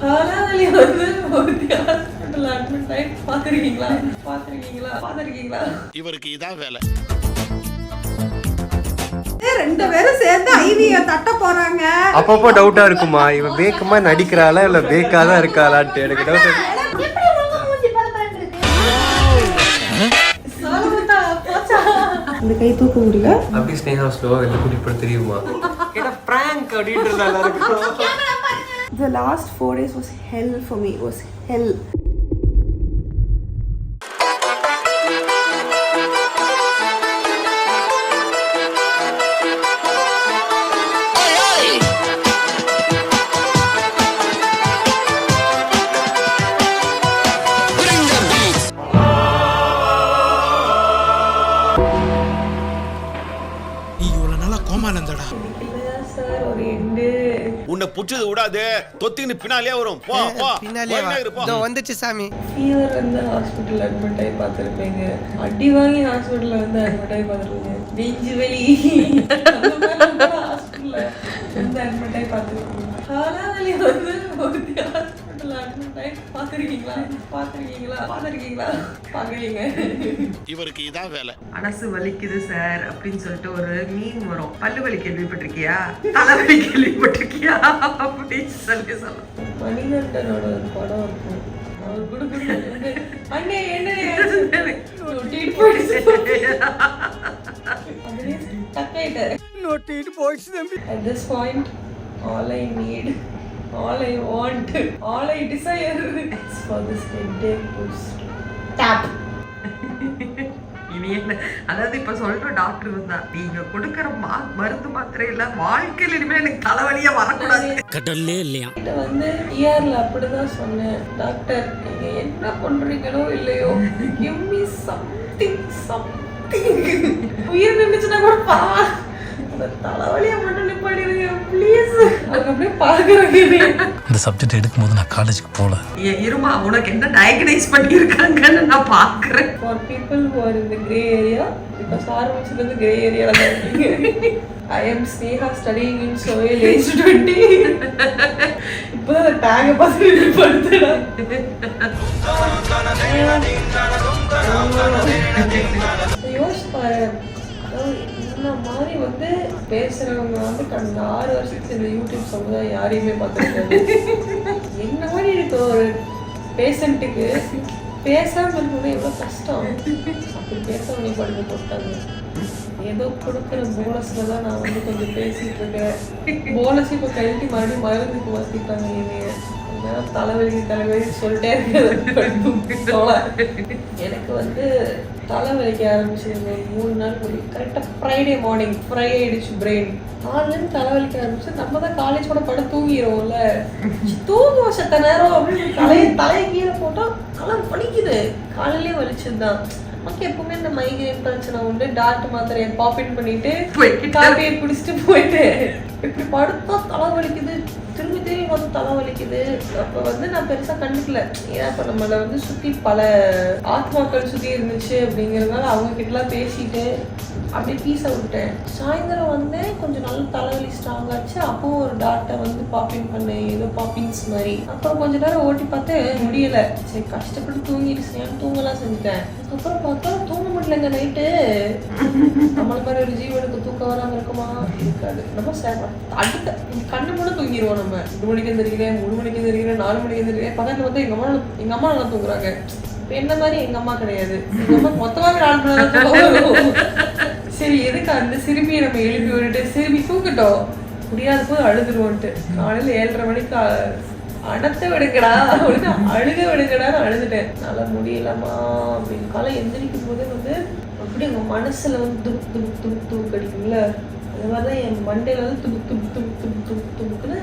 காலாவலி வந்து ஒருத்தி hospital admit ஆகி பாத்திருக்கீங்களா? இவருக்கு இதான் வேலை. ரெண்டு பேரும் சேர்ந்து ஐவிய தட்ட போறாங்க. அப்பப்போ டவுட்டா இருக்குமா, இவ பேக்கமா நடிக்கிறாளா இல்ல பேக்கா தான் இருக்காளான்ட்டு எனக்கு டவுட். இந்த கை தூக்க முடியல. அப்படி ஸ்னேகா ஸ்லோவா வெளில கூட்டிட்டு போட தெரியுமா? கேட்டா பிராங்க் அப்படின்றதால இருக்கு. The last 4 days was hell for me. It was hell. உன்னை புடிச்சது விடாது, தொத்தின்னு பின்னாலே வரும். போ போ பின்னாலே வந்துச்சு சாமி. ஃபீவர் வந்து ஹாஸ்பிட்டல் அட்மிட் ஆகி பார்த்துருப்பீங்க, அடி வாங்கி ஹாஸ்பிட்டலில் வந்து அட்மிட் ஆகி பார்த்துருப்பீங்க, நெஞ்சு வலி ஹாஸ்பிட்டலில் வந்து அட்மிட் ஆகி பார்த்துருப்பீங்க. காலாவலி வந்து ஒருத்தி ஹாஸ்பிட்டல் அட்மிட் ஆகி பார்க்குறீங்க. இவருக்கு இதான் வேலை. மனசு வலிக்குது சார் அப்படின்னு சொல்லிட்டு ஒரு மீன் வரும். பல்லு வலி கேள்விப்பட்டிருக்கியா, தலைவலி கேள்விப்பட்டிருக்கியா அப்படின்னு சொல்லி சொல்லலாம். மணிகண்டனோட ஒரு படம் இருக்கும், அவர் குடுக்குறது அண்ணே என்ன At this point, all I need, all I want, all I desire is for this headache to stop. இனி என்ன, அதாவது இப்ப சொல்ற டாக்டர் இருந்தா, நீங்க கொடுக்கற மருந்து மாத்திரை இல்ல, வாழ்க்கையில் இனிமே எனக்கு தலைவலியா வரக்கூடாது. கடல்லே இல்லையா வந்து ERல அப்படிதான் சொன்னேன், டாக்டர் நீங்க என்ன பண்றீங்களோ இல்லையோ, give me something. உயிர் நினைச்சுனா கூட பரவாயில்ல, அந்த தலைவலியை மட்டும் நிப்பாடிடுங்க ப்ளீஸ். அவங்க அப்படியே பாக்குறாங்க. இந்த சப்ஜெக்ட் எடுக்கும் போது நான் காலேஜுக்கு போல. இருமா, உனக்கு என்ன டயக்னைஸ் பண்ணியிருக்காங்கன்னு நான் பாக்குறேன். For people who are in the grey area, because ஆரம்பிச்சது grey area தான் இருக்கீங்க. I am Sneha studying in Soil age 20. இப்போ டாக பார்த்து படுத்துடா. யோசிச்சு பாரு, இந்த மாதிரி வந்து பேசுறவங்க வந்து கடந்த 6 வருஷத்துக்கு இந்த யூடியூப் சமுதாயம் யாரையுமே பார்த்துருக்காங்க. என்ன மாதிரி இருக்க ஒரு பேஷண்ட்டுக்கு பேசாம இருக்கணும் எவ்வளோ கஷ்டம். அப்படி பேசாம நீ படுக்க போட்டாங்க. ஏதோ கொடுக்குற போனஸ்ல தான் நான் வந்து கொஞ்சம் பேசிட்டு இருக்கேன். போனஸ் இப்போ கழட்டி மறுபடியும் மருந்துக்கு மாற்றிட்டாங்க. என்னைய தலைவலி சொல்லிட்டே இருக்கிறது. எனக்கு வந்து தலைவலிக்க ஆரம்பிச்சது 3 நாள் முடி. கரெக்டாக ஃப்ரைடே மார்னிங் ஃப்ரை ஆயிடுச்சு பிரெயின். நாலுலேருந்து தலைவலிக்க ஆரம்பிச்சு. நம்ம தான் காலேஜ் கூட படம் தூங்கிடுவோம்ல, தூங்குவோம் செத்த நேரம் அப்படின்னு தலையை கீழே போட்டால் தலை வலிக்குது. காலையிலே வலிச்சது தான். நமக்கு எப்பவுமே இந்த மைக்ரேன் பிரச்சனை உண்டு. டாக்டர் மாத்திரையை பாப்பின் பண்ணிட்டு காப்பியை குடிச்சிட்டு போயிட்டு இப்படி படுத்தா தலை வலிக்குது, திரும்பி வந்து தலை வலிக்குது. அப்போ வந்து நான் பெருசா கண்டுக்கல, ஏன்னா இப்போ நம்மளை வந்து சுத்தி பல ஆத்மாக்கள் சுத்தி இருந்துச்சு அப்படிங்கிறதுனால அவங்க கிட்டலாம் பேசிட்டு அப்படியே பீஸை விட்டுட்டேன். சாயந்தரம் வந்து கொஞ்சம் நல்ல தலைவலி ஸ்ட்ராங் ஆச்சு. அப்போ ஒரு டாக்டர் வந்து பாப்பிங் பண்ணேன், ஏதோ பாப்பிங்ஸ் மாதிரி. அப்புறம் கொஞ்ச நேரம் ஓட்டி பார்த்து முடியல. சரி கஷ்டப்பட்டு தூங்கிடுச்சு, தூங்கலாம் செஞ்சுட்டேன். அப்புறம் பார்த்தா தூங்க முடியலங்க நைட்டு. நம்மள மாதிரி ஒரு ஜீவனுக்கு தூக்கம் வராம இருக்குமா? இருக்காது. நம்ம அடுத்த கண்ணு கூட தூங்கிடுவோம். நம்ம 2 மணிக்கு எந்திரிக்கிறேன், 3 மணிக்கு எந்திரிக்கிறேன், 4 மணிக்கு எந்திரிக்கிறேன். பக்கத்துல வந்து எங்க அம்மா நல்லா தூங்குறாங்க. என்ன மாதிரி எங்க அம்மா கிடையாது. எங்க அம்மா மொத்தமாவே 4 மணி நேரம். சரி எதுக்கு அந்த சிறுமியை நம்ம எழுப்பி விட்டுட்டு சிறுமி தூக்கிட்டோம், முடியாத போது அழுதுருவோன்ட்டு காலையில 7:30 மணிக்கு அடத்த விடுங்கடா அப்படின்னு அழுக விடுங்கடான்னு அழுதுட்டேன். நல்லா முடியலாமா அப்படின்னு. காலை எந்திரிக்கும் போதே வந்து அப்படி உங்க மனசுல வந்து துபுக் துபுக் துபுக் துபுக் அடிக்குங்கள, அது மாதிரிதான் என் மண்டையில வந்து துபுக் துபுக் துபுக் துபுக் துபுக் துபுக்குன்னு.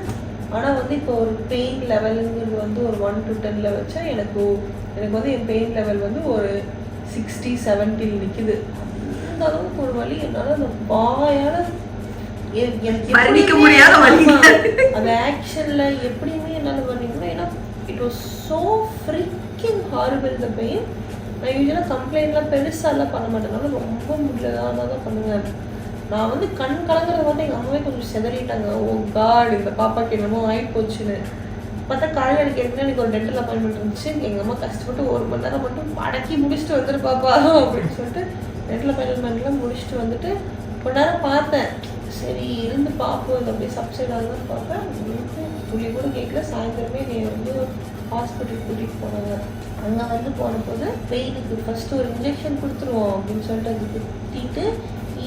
ஆனா வந்து இப்போ ஒரு பெயின் லெவலுங்கிறது வந்து ஒரு 1 to 10 வச்சா எனக்கு வந்து என் பெயின் லெவல் வந்து ஒரு 60-70 நிக்குது. அந்த அளவுக்கு ஒரு வலி என்னால அந்த வாயால அந்த ஆக்ஷன்ல எப்படியுமே என்னால வர்றீங்களா. ஏன்னா it was so freaking horrible the pain. நான் யூஸ்வலாக கம்ப்ளைண்ட்லாம் பெருசாலாம் பண்ண மாட்டேனால ரொம்ப முடியலதான் தான் பண்ணுவேன். நான் வந்து கண் கலங்குறத வந்து எங்கள் அம்மாவே கொஞ்சம் செதறிட்டாங்க. ஓ காட் இந்த பாப்பாக்கு என்னமோ ஆகி போச்சுன்னு. பார்த்தா காலையில் எனக்கு ஏற்கனவே எனக்கு ஒரு டென்டல் அப்பாயின்மெண்ட் இருந்துச்சு. எங்கள் அம்மா கஷ்டப்பட்டு 1 மணி நேரம் மட்டும் மடக்கி முடிச்சுட்டு வந்துருப்பாப்பா அப்படின்னு சொல்லிட்டு டென்டல் அப்பாயின்மெண்ட்லாம் முடிச்சுட்டு வந்துட்டு கொஞ்ச நேரம் பார்த்தேன். சரி இருந்து பார்ப்போம், இது அப்படியே சப்சைட் ஆகுதுன்னு பார்த்தேன். துளி கூட கேட்கல. சாயந்தரமே நீ வந்து ஹாஸ்பிட்டல் கூட்டிகிட்டு போனாங்க. அங்கே வந்து போனபோது பெயினுக்கு ஃபஸ்ட்டு ஒரு இன்ஜெக்ஷன் கொடுத்துருவோம் அப்படின்னு சொல்லிட்டு அது குத்திட்டு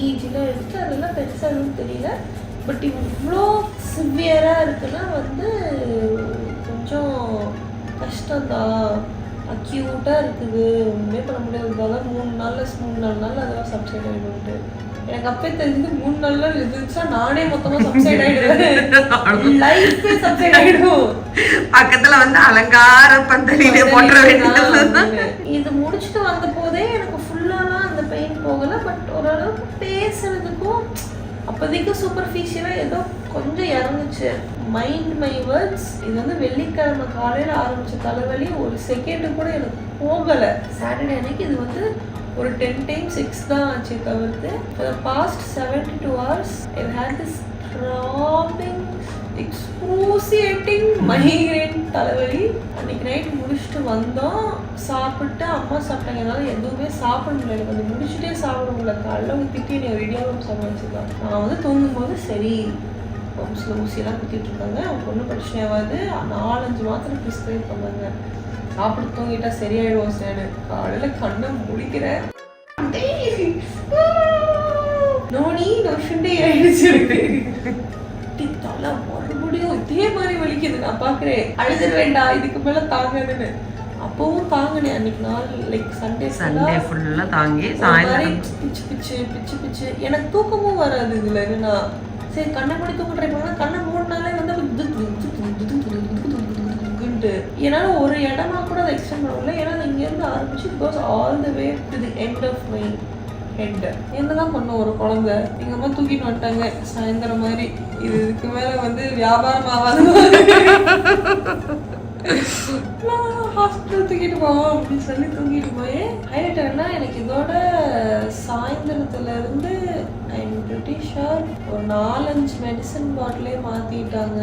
ஈஜிலாம் எடுத்துட்டு அதெல்லாம் பெருசாக எதுவும் தெரியல. பட் இவ்வளோ சிவியராக இருக்குன்னா வந்து கொஞ்சம் கஷ்டம்தான், அக்யூட்டாக இருக்குது, ஒன்றுமே பண்ண முடியாது. இதெல்லாம் 3-4 நாள் அதெல்லாம் சப்சைட் ஆகிடும்ட்டு எனக்கு அப்பே தெரிஞ்சது. 3 நாள் இருந்துச்சா நானே மொத்தமாக சப்சைட் ஆகிடுவேன். லைஃபே சப்சைட் ஆகிடும். பக்கத்துல வந்து அலங்கார பந்தலிலே போட்டுற வேண்டியது. இது முடிச்சுட்டு வந்த போதே எனக்கு ஃபுல்லாலாம் அந்த பெயின் போகலை. பட் ஓரளவுக்கு பேசுறதுக்கும் அப்போதைக்கு சூப்பர்ஃபிஷியலாக ஏதோ கொஞ்சம் இறங்குச்சு. Mind my words. இது வந்து வெள்ளிக்கிழமை காலையில் ஆரம்பித்த தலைவலி ஒரு செகண்டு கூட எனக்கு போகலை. சாட்டர்டே அன்னைக்கு இது வந்து ஒரு 10 times 6 தான் ஆச்சு தவிர்த்து. For the past 72 hours I've had this throbbing, excruciating migraine தலைவலி. அன்னைக்கு நைட் முடிச்சுட்டு வந்தோம். சாப்பிட்டு அம்மா சாப்பிட்டாங்க. என்னால் எதுவுமே சாப்பிட முடியல. எனக்கு வந்து முடிச்சுட்டே சாப்பிட முடியல. காலைல அவங்க திட்டி என்னை ரெடியாகவும் சமாளிச்சுதான். நான் வந்து தூங்கும்போது சரி சில ஊசியெல்லாம் குத்திட்டு இருக்காங்க, அவங்க ஒன்றும் பிரச்சனையாவது. 4-5 மாத்திரை ப்ரிஸ்கிரைப் பண்ணாங்க. சாப்பிட்டு தூங்கிட்டா சரியாயிடுவோம் சார். காலையில் கண்ணை முடிக்கிறேன். நோனி நோஷண்டே ஆயிடுச்சு. தலை மறுபடியும் இதே மாதிரி வலிக்குது. நான் பார்க்குறேன், அழுதுட வேண்டாம் இதுக்கு மேலே தாங்காதுன்னு. அப்பவும் தாங்கினேன் அன்னைக்கு நாள். லைக் சண்டே ஃபுல்லாக தாங்கி பிச்சு பிச்சு பிச்சு பிச்சு. எனக்கு தூக்கமும் வராது இதில். என்னன்னா சரி கண்ணை மூடி தூக்க ட்ரை பண்ணா கண்ணை மூடினாலே வந்து என்னால் ஒரு இடமா கூட அதை எக்ஸ்டெண்ட் பண்ண முடியல. ஏன்னா இங்கேருந்து ஆரம்பிச்சு goes all the way to the end of my head. என்னதான் பண்ணும் ஒரு குழந்தை. எங்கள் அம்மா தூக்கிட்டு வந்துட்டாங்க சாயந்தரம் மாதிரி. இதுக்கு மேலே வந்து வியாபாரம் ஆகாது. ஹாஸ்பிட்டல் தூக்கிட்டு போவோம் அப்படின்னு சொல்லி தூக்கிட்டு போய் ஹைலைட் என்ன எனக்கு இதோட சாயந்தரத்துல இருந்து ஐம் பிரிட்டி ஷூர் ஒரு 4-5 மெடிசன் பாட்டிலே மாத்திட்டாங்க.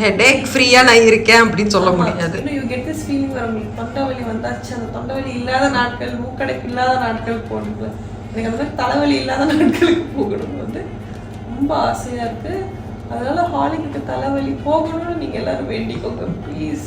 ஹெடேக் ஃப்ரீயா நான் இருக்கேன் அப்படின்னு சொல்ல முடியாது. யூ கெட் திஸ் ஃபீலிங் வர உங்களுக்கு தொண்டவலி வந்தாச்சு. அந்த தொண்டவலி இல்லாத நாட்கள், மூக்கடைப்பு இல்லாத நாட்கள் போகணும். எனக்கு அந்த மாதிரி தலைவலி இல்லாத நாட்களுக்கு போகணும் வந்து ரொம்ப ஆசையா இருக்கு. அதனால ஹாலிக்கு தலைவலி போகணும்னு நீங்க எல்லாரும் வேண்டிக்கோங்க ப்ளீஸ்.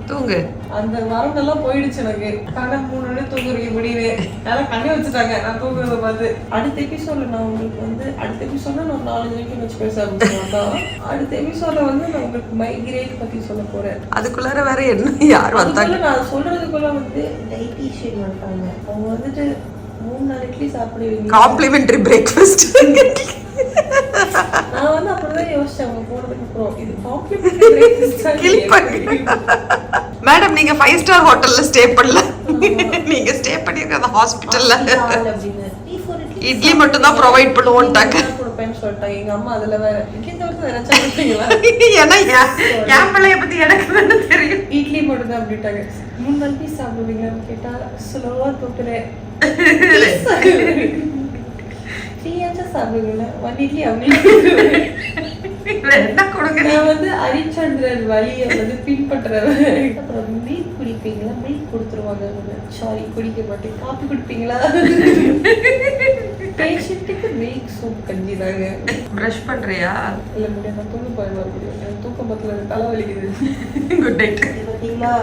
தூங்கு. அந்த வரம்பெல்லாம் போயிடுச்சு. எனக்கு கண்ணை 3 மணி தூங்குறீங்க முடியவே அதெல்லாம் கண்ணை வச்சுட்டாங்க. நான் தூங்குறத பார்த்து அடுத்த எபிசோட்ல நான் உங்களுக்கு வந்து அடுத்த எபிசோட்ல நான் 4 வரைக்கும் வச்சு பேச ஆரம்பிச்சேன். அடுத்த எபிசோட்ல வந்து நான் உங்களுக்கு மைக்ரேன் பத்தி சொல்ல போறேன். அதுக்குள்ளார வேற என்ன யார் வந்தாங்க? நான் சொல்றதுக்குள்ள வந்து டைட்டிஷியன் வந்துட்டாங்க. அவங்க வந்துட்டு 3-4 இட்லி சாப்பிடுவீங்க, காம்ப்ளிமெண்டரி பிரேக்ஃபாஸ்ட். நான் வந்து அப்படிதான் யோசிச்சேன். அவங்க போனதுக்கு அப்புறம் இது காம்ப்ளிமெண்டரி பிரேக்ஃபாஸ்ட். மேடம் நீங்க 5 ஸ்டார் ஹோட்டல்ல ஸ்டே பண்ணல, நீங்க ஸ்டே பண்ணிருக்க ஹாஸ்பிடல்ல. இட்லி மட்டும் தான் ப்ரொவைட் பண்ணுவோம்ட்டாங்க. கொடுப்பேன்னு சொல்லிட்டாங்க எங்க அம்மா. அதுல வேற இட்லி தவிர்த்து வேற சாப்பிட்டீங்களா? ஏன்னா என் பிள்ளைய பத்தி எனக்கு என்ன தெரியும். இட்லி மட்டும் தான் அப்படின்ட்டாங்க. 3-4 பீஸ் சாப்பிடுவீங்கன்னு கேட்டா ஸ்லோவா தூக்குறேன். 3 சாப்பிடுவீங்களா? 1 இட்லி அப்படின்னு என்ன கொடுங்க. நான் வந்து ஹரிச்சந்திரன் வழியை வந்து பின்பற்றுறேன். அப்புறம் மில்க் குடிப்பீங்களா? மில்க் கொடுத்துருவாங்க. சாரி குடிக்க மாட்டேன். காப்பி குடிப்பீங்களா? பேஷண்ட்டுக்கு மில்க் சூப் கஞ்சி தாங்க. ப்ரஷ் பண்றியா? இல்லை முடியாது, நான் தூங்க போய் மறுபடியும் எனக்கு தூக்கம் பத்துல தலைவலிக்குது. Good night. பார்த்தீங்களா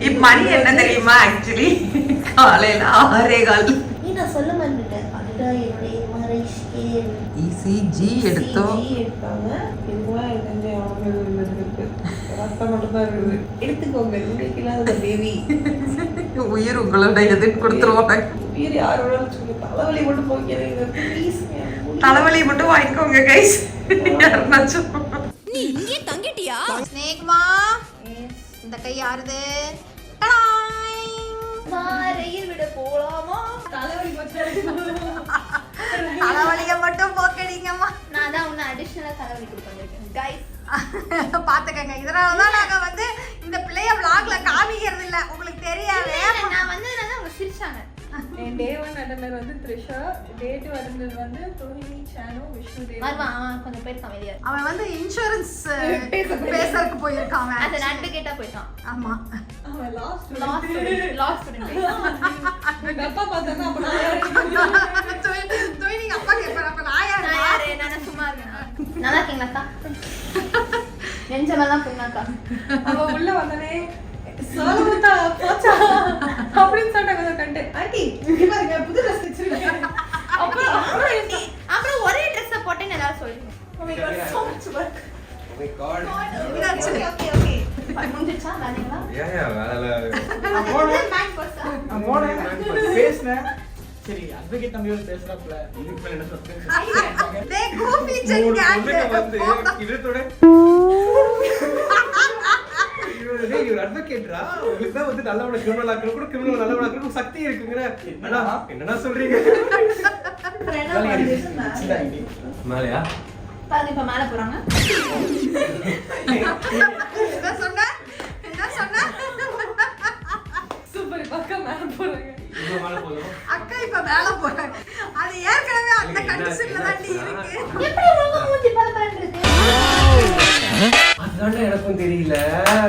இப்போ மணி என்ன தெரியுமா? ஆக்சுவலி காலையில் 6:15. நான் சொல்ல மாட்டேன். அதுதான் என்னுடைய ECG எடுத்தோம். எடுத்தாங்க. இதுதான் எனக்கு இருக்கு. ரத்தம் மட்டும் தான் இருக்குது. எடுத்துக்கோங்க. உங்களுக்கு இல்லாத பேபி உயிர் உங்களோட எதுன்னு கொடுத்துருவாங்க. உயிர் யாரோட சொல்லி தலைவலி மட்டும் போக்கிறீங்க ப்ளீஸ். தலைவலி மட்டும் வாங்கிக்கோங்க கைஸ். யாருனாச்சும் நீ இங்கே தங்கிட்டியா? ஸ்னேக்மா இந்த கை யாருது? ரயில் விட போலாமா? தலைவலியை மட்டும் போக்கடிங்கம்மா. நான் தான் உன்னை அடிஷனலா தலைவலி கொடுத்துருக்கேன் கைஸ். பாத்துக்கங்க. இதனாலதான் நாங்க வந்து இந்த பிள்ளைய vlogல காமிக்கிறது இல்ல. உங்களுக்கு தெரியாது. நான் வந்து அவங்க சிரிச்சாங்க. டே 1 அட்டெண்டர் வந்து த்ரிஷா, டே 2 அட்டெண்டர் வந்து ரோஹிணி, சானு, விஷ்ணு தேவ். அவன் கொஞ்சம் பேர் கம்மியா அவன் வந்து இன்சூரன்ஸ் பேசறதுக்கு போயிருக்கான் அவன். அந்த நட்டு கேட்டா போயிட்டான். ஆமா. அவன் லாஸ்ட் ஸ்டூடண்ட் எங்க அப்பா பார்த்தாங்க அப்ப நான் யாரு? நீங்க அப்பா கேட்பாரு அப்ப நான் யாரு? நான் சும்மா இருக்கேன். நல்லா இருக்கீங்களாக்கா? நெஞ்சமெல்லாம் புண்ணாக்கா. அவ உள்ள வந்தனே சோலமுத்தா போச்சா அப்படின்னு சொன்னாங்க கண்டு. ஆண்டி இங்க பாருங்க புது ட்ரெஸ் வச்சிருக்கேன். அப்புறம் ஒரே ட்ரெஸ்ஸை போட்டேன்னு எல்லாரும் சொல்லுங்க. Oh my god, so much work. Oh my god. Okay. முடிஞ்சிச்சா வேலைங்களா? வேலை மேன் பர்ஸா? பேசுனேன். சரி அட்வொகேட் தம்பியோட பேசுறாப்ல. இதுக்கு மேல என்ன சொல்றது? டே கோபி ஜெட் வந்து இதோட இவர் அட்வொகேட்ரா, உங்களுக்கு தான் வந்து நல்லவன கிரிமினல் ஆக்கணும் கூட கிரிமினல் நல்லவன ஆக்கணும் சக்தி இருக்குங்கற. என்னடா சொல்றீங்க? மேலயா? பாருங்க இப்ப மேல போறாங்க. என்ன சொன்ன சூப்பர் பக்கா மேல போறாங்க. இங்க மேல போறோம். அக்கா இப்ப மேல போறாங்க. அது ஏற்கனவே அந்த கண்டிஷன்ல தான் இருக்கு. எப்படி உங்க மூஞ்சி பளபளன்னு இருக்கு? அதுதான் எனக்கும் தெரியல.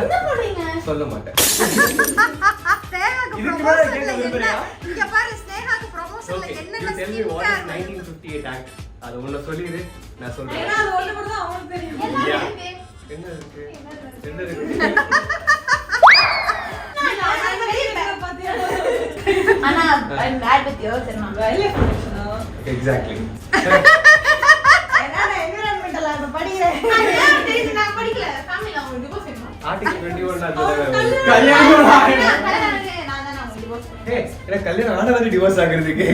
என்ன போறீங்க? சொல்ல மாட்டேன். ஸ்னேகாக்கு ப்ரமோஷன்ல என்ன? இங்க பாரு ஸ்னேகாக்கு ப்ரமோஷன்ல என்னென்ன Tell me what is skin 1958 act? அது உள்ள சொல்லிடு நான் சொல்றேன். ஏன்னா அது ஒண்ணு மட்டும் தான் அவனுக்கு தெரியும். எல்லாம் இருக்கு. என்ன இருக்கு? என்ன இருக்கு? ஆனா I'm bad with you தெரியுமா? வேலைய பண்ணுச்சா? Exactly. என்னடா என்விரான்மெண்டல் ஆர்ட் படிக்கிறேன். நான் தெரியுது நான் படிக்கல. ஃபேமிலில அவங்க டிவோர்ஸ் பண்ணாங்க. Article 21 கல்யாணம் கல்யாணம் நான் தான் அவங்க டிவோர்ஸ் பண்ணேன். ஏய், எனக்கு கல்யாணம் ஆனவங்க டிவோர்ஸ் ஆகுறதுக்கு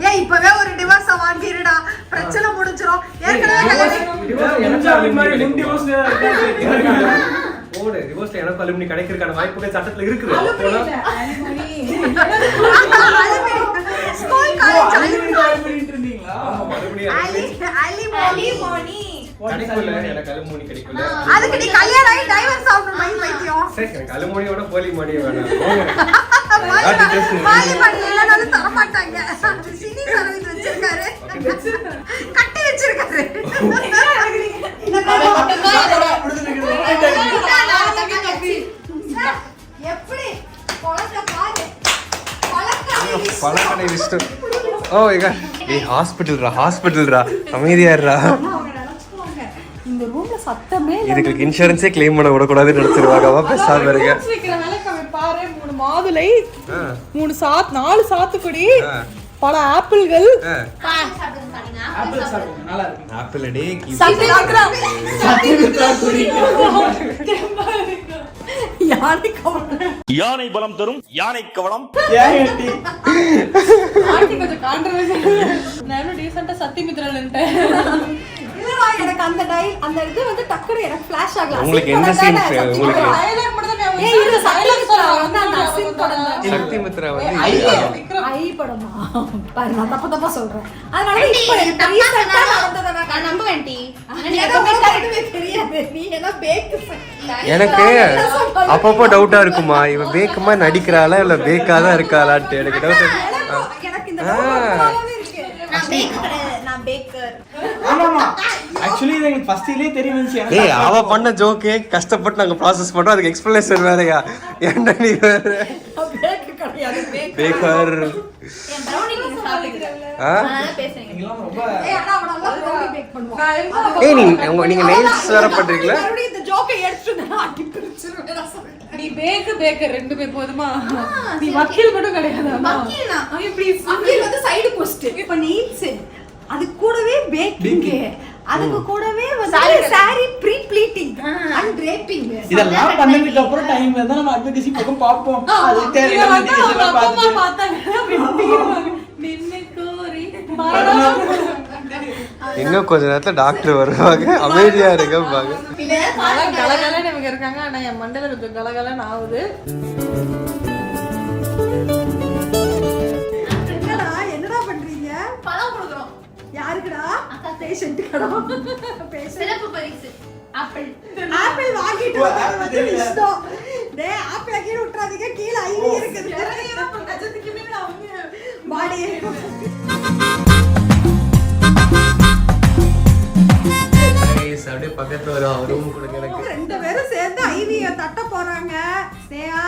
ஏய் இப்பவே ஒரு டிவோர்ஸ் வாங்கிருடா. பிரச்சனை முடிஞ்சிரும். ஏற்கனவே ஓடு டிவோர்ஸ்ல எனக்கு அலுமினி கிடைக்கிறதுக்கான வாய்ப்புகள் சட்டத்துல இருக்குது. ஸ்கூல் காலேஜ் இருந்தீங்களா? அலிமோனி கிடைக்கல, எனக்கு அலுமினி கிடைக்கல. அதுக்கு நீ கல்யாணம் ஆகி டைவர்ஸ் ஆகணும் மைண்ட் வைத்தியம். சரி, எனக்கு அலுமினியோட போலி மணி வேணாம். பாலி பண்ணி இல்லனாலும் தர மாட்டாங்க. சினி சர்வீஸ் வச்சிருக்காரு. கட்டி வச்சிருக்காரு. எப்படி கொலக்க பாரு. பழக்கடை லிஸ்ட். ஓ எங்க ஏய் ஹாஸ்பிடல்ரா அமைதியா இருடா. இந்த ரூம்ல சத்தமே இல்ல. இதுக்கு இன்சூரன்ஸே கிளைம் பண்ண விட கூடாதுன்னு நினைச்சிருவாங்க. அவ பேசாம இருங்க. வைக்கிற வேலைக்கு அவன் பாரு 3 மாதுளை 4 சாத்துக்குடி பல ஆப்பிள்கள் சாப்பிடுங்க பாருங்க. ஆப்பிள் சாப்பிடுங்க நல்லா இருக்கு. ஆப்பிள் டே யானை பலம் தரும் யானை கவனம். ஏன்டி கொஞ்சம் கான்ட்ரோவர்சியல். நானும் டீசென்ட்டா சத்தியமித்ரன்ட்டேன். இல்லடா எனக்கு அந்த இது வந்து டக்குனு எனக்கு ஃபிளாஷ் ஆகல. உங்களுக்கு என்ன சீன் உங்களுக்கு டயலாக் மட்டும் தான் ஏய் இது சைலன்ஸ்ல வந்து அந்த அசின் படம் சக்திமித்ரா வந்து ஐ படமா பாரு நான் தப்பா சொல்றேன். அதனால இப்போ எனக்கு ரீசெண்டா நடந்தத நான் நம்புவேன் டி. எனக்கு தெரியாது நீ என்ன பேக் எனக்கு அப்பப்போ டவுட்டா இருக்குமா இவ பேக்கமா நடிக்கிறாளா இல்ல பேக்கா தான் இருக்காளான்னு எனக்கு டவுட். எனக்கு இந்த டவுட் இருக்கு. நான் பேக்கர். ஆமாமா ஆக்சுவலி இது எனக்கு ஃபர்ஸ்ட்லயே தெரியும்னு ஏய் அவ பண்ண ஜோக்கே கஷ்டப்பட்டு நாங்க ப்ராசஸ் பண்றோம். அதுக்கு எக்ஸ்பிளனேஷன் வேறயா? என்ன நீ வேற பேக் கிடையாது பேக்கர் என் ப்ரௌனி நீங்க சாப்பிடுங்க. பேசுறீங்க. நீங்கலாம் ரொம்ப ஏய் அண்ணா அவன நல்லா ப்ரௌனி பேக் பண்ணுவான். ஏய் நீங்க நெயில்ஸ் வேற பண்றீங்களா? மறுபடியும் இந்த ஜோக்கை எடுத்துட்டு நான் அடி பிரிச்சிருவேன் நான் சொல்றேன். நீ பேக்கர் ரெண்டுமே போதுமா? நீ வக்கீல் மட்டும் கிடையாது. வக்கீல்னா ஐ ப்ளீஸ் வக்கீல் வந்து சைடு போஸ்ட். இப்ப நீல்ஸ் அது கூடவே பேக்கிங் அதுக்கு கூடவே வந்து sari pre pleating and draping இதெல்லாம் பண்ணதுக்கு அப்புறம் டைம்ல தான் நம்ம அட்வொகேசி பக்கம் பாப்போம். அது தேவையில்லை இதெல்லாம் பார்த்துட்டு பார்த்தாங்க நின்னு கோரி இன்னும் கொஞ்ச நேரத்துல டாக்டர் வருவாங்க. அமைதியா இருங்கப்பாங்க. கலகலன்னு இவங்க இருக்காங்க. ஆனா என் மண்டையில கொஞ்சம் கலகலன்னு ஆகுது. என்னடா பண்றீங்க? பழம் கொடுக்குறோம். யாருக்குடா? பேஷண்ட்டுக்கடா. பேஷண்ட் சிறப்பு பரிசு ஆப்பிள். ஆப்பிள் வாங்கிட்டு வந்து இஷ்டம். டேய் ஆப்பிள் கீழ விட்டுறாதீங்க. பாத்தீங்க கீழே ஐவி இருக்குது கஜத்துக்குமே நான் வந்து பாடியே அப்படியே பக்கத்துல வரும் ரூம் கொடுங்க எனக்கு. 2 பேரும் சேர்ந்து ஐவிய தட்ட போறாங்க. ஸ்னேகா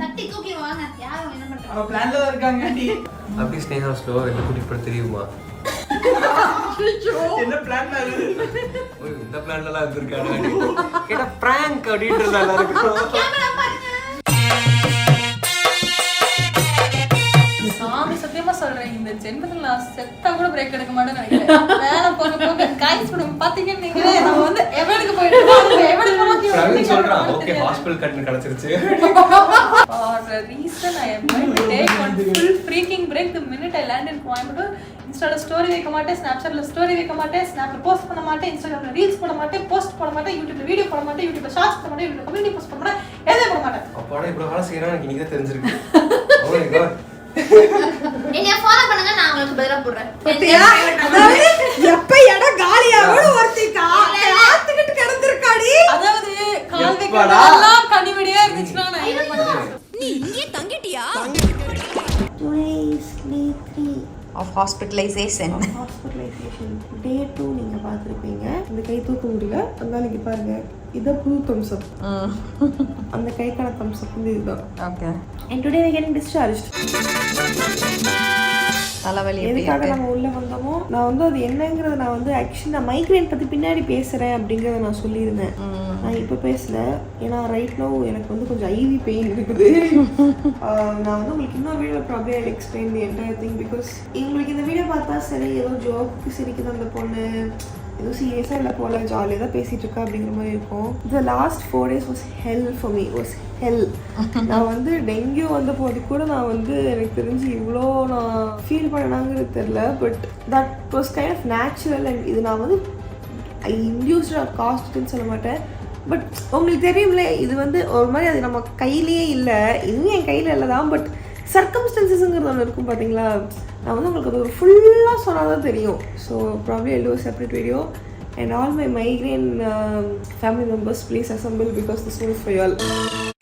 தட்டி தூக்கி வாங்க யாரும் என்ன பண்றாங்க அவ பிளான்ல தான் இருக்காங்க ஆண்டி. அப்படி ஸ்னேகா ஸ்லோவா வெளில கூட்டிட்டு போற தெரியுமா? என்ன பிளான்ல இருக்கு? ஓ இந்த பிளான்லலாம் இருந்திருக்காங்க. கேட்டா பிராங்க் அப்படின்றது நல்லா இருக்கும். கேமரா பாருங்க சாமி சத்தியமா சொல்றேன் இந்த ஜென்மத்துல நான் செத்தா கூட பிரேக் எடுக்க மாட்டேன்னு நினைக்கிறேன். வேலை போக போக காய்ஸ் படம் பாத்தீங்கன்னு நீங்களே நம்ம வந்து எவனுக்கு போயிட்டு எவனுக்கு நோக்கி பிரவீன் சொல்றான் ஓகே ஹாஸ்பிடல் கட்டு கிடைச்சிருச்சு. For a reason I am going to take one full freaking break the minute I land in Coimbatore. Instagram story வைக்க மாட்டேன், Snapchatல story வைக்க மாட்டேன், Snapல போஸ்ட் பண்ண மாட்டேன், Instagramல ரீல்ஸ் போட மாட்டேன், போஸ்ட் போட மாட்டேன், YouTubeல வீடியோ போட மாட்டேன், YouTubeல ஷார்ட்ஸ் போட மாட்டேன், YouTubeல கம்யூனிட்டி போஸ்ட் பண்ண மாட்டேன், எதையும் போட மாட்டேன். அப்பாடா இவ்வளவு வேலை செய்யறான் எனக்கு இன்னைக்கு தான் தெரிஞ்சிருக்கு. Oh my god. என்னைய ஃபாலோ பண்ணுங்க நான் உங்களுக்கு பதிலா போடுறேன். அதாவது எப்ப இடம் காலியாகும் ஒருத்தி காத்துக்கிட்டு கிடந்திருக்காடி. அதாவது கால் வைக்கிறதெல்லாம் கனிவடியா இருந்துச்சுன்னா நான் என்ன பண்ணுவேன்? நீ இங்கே தங்கிட்டியா? Today's day 3 of hospitalization. Day 2 நீங்க பார்த்திருப்பீங்க. இந்த கை தூக்க முடியல அதனால இங்க பாருங்க இத புது thumbs up. அந்த கைக்கான thumbs up வந்து இதுதான். Okay. And today we getting discharged. தலைவலி எதுக்காக நம்ம உள்ள வந்தோமோ நான் வந்து அது என்னங்கிறத நான் வந்து ஆக்சுவலி நான் மைக்ரேன் பற்றி பின்னாடி பேசுகிறேன் அப்படிங்கிறத நான் சொல்லியிருந்தேன். நான் இப்போ பேசல ஏன்னா ரைட் நோ எனக்கு வந்து கொஞ்சம் ஐவி பெயின் இருக்குது. நான் வந்து உங்களுக்கு இன்னும் video problem I explain the entire thing because உங்களுக்கு இந்த வீடியோ பார்த்தா சரி ஏதோ ஜோக்கு சிரிக்குது அந்த பொண்ணு ஏதோ சீரியஸாக இல்லை போல ஜாலியாக தான் பேசிகிட்டு இருக்கா அப்படிங்கிற மாதிரி இருக்கும். The last 4 days was hell for me was hell. நான் வந்து டெங்கு வந்த போது கூட நான் வந்து எனக்கு தெரிஞ்சு இவ்வளோ நான் ஃபீல் பண்ணனாங்கிறது தெரில. But that was kind of natural and இது நான் வந்து ஐ இன்டியூஸ்ட் ஆர் காஸ்ட்னு சொல்ல மாட்டேன். பட் உங்களுக்கு தெரியும்ல இது வந்து ஒரு மாதிரி அது நம்ம கையிலேயே இல்லை இதுவும் என் கையில் இல்லை தான். பட் சர்க்கம்ஸ்டன்சஸ்ங்கிறது ஒன்று இருக்கும் பார்த்தீங்களா நான் வந்து உங்களுக்கு அது ஒரு ஃபுல்லாக சொன்னால் தான் தெரியும். So probably I'll do a separate video and all my migraine family members please assemble because this one is for you all.